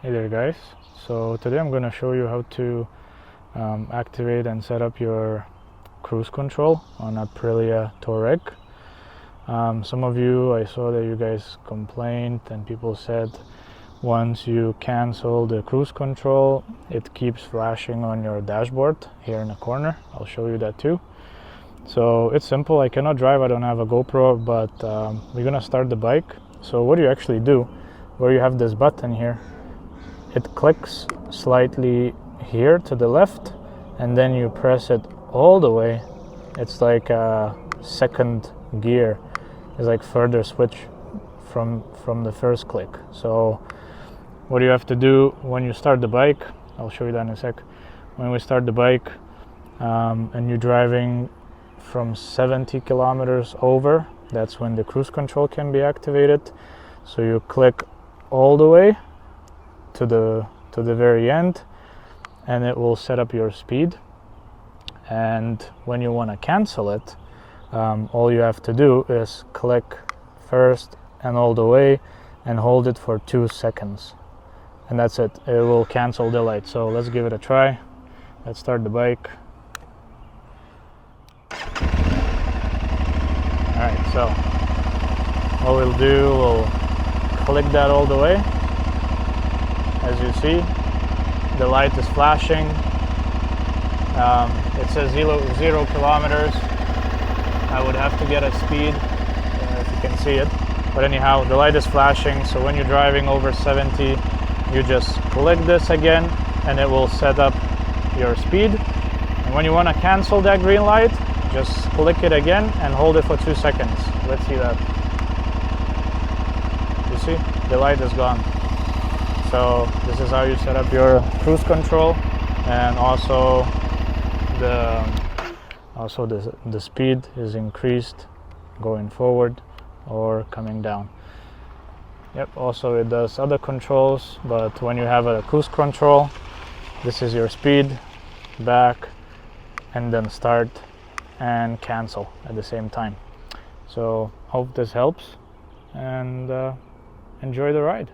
Hey there guys, so today I'm going to show you how to activate and set up your cruise control on Aprilia Tuareg. Some of you, I saw that you guys complained and people said once you cancel the cruise control it keeps flashing on your dashboard here in the corner. I'll show you that too. So it's simple. I cannot drive, I don't have a GoPro, but we're gonna start the bike. So what do you actually do, where you have this button here, it clicks slightly here to the left and then you press it all the way. It's like a second gear. It's like further switch from the first click. So what you have to do when you start the bike, I'll show you that in a sec. When we start the bike and you're driving from 70 kilometers over, that's when the cruise control can be activated. So you click all the way to the very end and it will set up your speed. And when you want to cancel it, all you have to do is click first and all the way and hold it for 2 seconds, and that's it. It will cancel the light. So let's give it a try. Let's start the bike. Alright, so what we'll do, we'll click that all the way. As you see, the light is flashing. It says 0 kilometers. I would have to get a speed if you can see it. But anyhow, the light is flashing. So when you're driving over 70, you just click this again and it will set up your speed. And when you want to cancel that green light, just click it again and hold it for 2 seconds. Let's see that. You see, the light is gone. So this is how you set up your cruise control, and also the speed is increased going forward or coming down. Yep, also it does other controls, but when you have a cruise control, this is your speed, back, and then start and cancel at the same time. So hope this helps, and enjoy the ride.